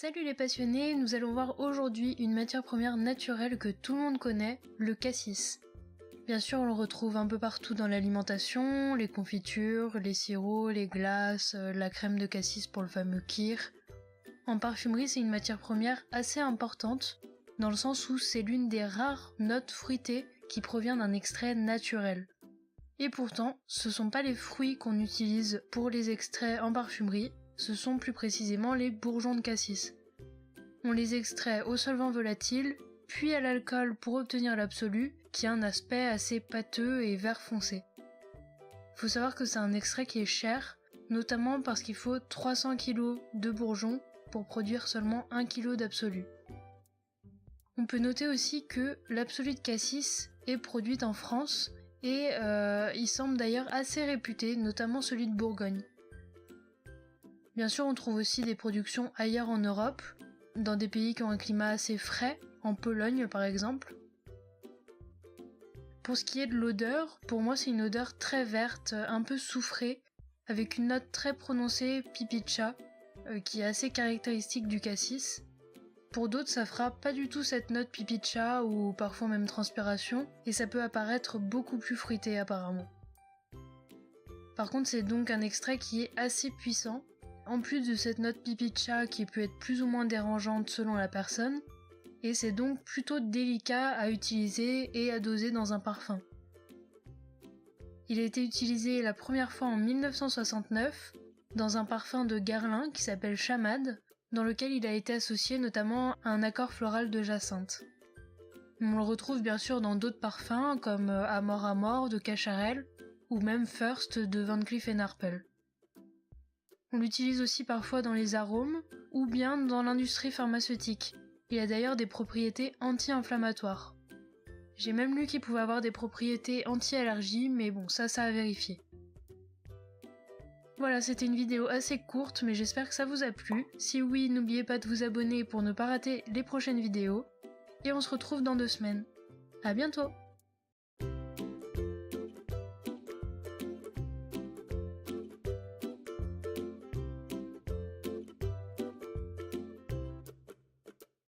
Salut les passionnés, nous allons voir aujourd'hui une matière première naturelle que tout le monde connaît, le cassis. Bien sûr, on le retrouve un peu partout dans l'alimentation, les confitures, les sirops, les glaces, la crème de cassis pour le fameux kir. En parfumerie, c'est une matière première assez importante, dans le sens où c'est l'une des rares notes fruitées qui provient d'un extrait naturel. Et pourtant, ce sont pas les fruits qu'on utilise pour les extraits en parfumerie, ce sont plus précisément les bourgeons de cassis. On les extrait au solvant volatile, puis à l'alcool pour obtenir l'absolu, qui a un aspect assez pâteux et vert foncé. Faut savoir que c'est un extrait qui est cher, notamment parce qu'il faut 300 kg de bourgeons pour produire seulement 1 kg d'absolu. On peut noter aussi que l'absolu de cassis est produite en France et il semble d'ailleurs assez réputé, notamment celui de Bourgogne. Bien sûr, on trouve aussi des productions ailleurs en Europe, dans des pays qui ont un climat assez frais, en Pologne par exemple. Pour ce qui est de l'odeur, pour moi c'est une odeur très verte, un peu soufrée, avec une note très prononcée pipi de chat, qui est assez caractéristique du cassis. Pour d'autres, ça fera pas du tout cette note pipi de chat ou parfois même transpiration, et ça peut apparaître beaucoup plus fruité apparemment. Par contre, c'est donc un extrait qui est assez puissant, en plus de cette note pipi de chat qui peut être plus ou moins dérangeante selon la personne, et c'est donc plutôt délicat à utiliser et à doser dans un parfum. Il a été utilisé la première fois en 1969 dans un parfum de Guerlain qui s'appelle Chamade, dans lequel il a été associé notamment à un accord floral de jacinthe. On le retrouve bien sûr dans d'autres parfums comme Amor Amor de Cacharel ou même First de Van Cleef & Arpels. On l'utilise aussi parfois dans les arômes ou bien dans l'industrie pharmaceutique. Il a d'ailleurs des propriétés anti-inflammatoires. J'ai même lu qu'il pouvait avoir des propriétés anti-allergie, mais bon, ça à vérifier. Voilà, c'était une vidéo assez courte, mais j'espère que ça vous a plu. Si oui, n'oubliez pas de vous abonner pour ne pas rater les prochaines vidéos. Et on se retrouve dans 2 semaines. À bientôt!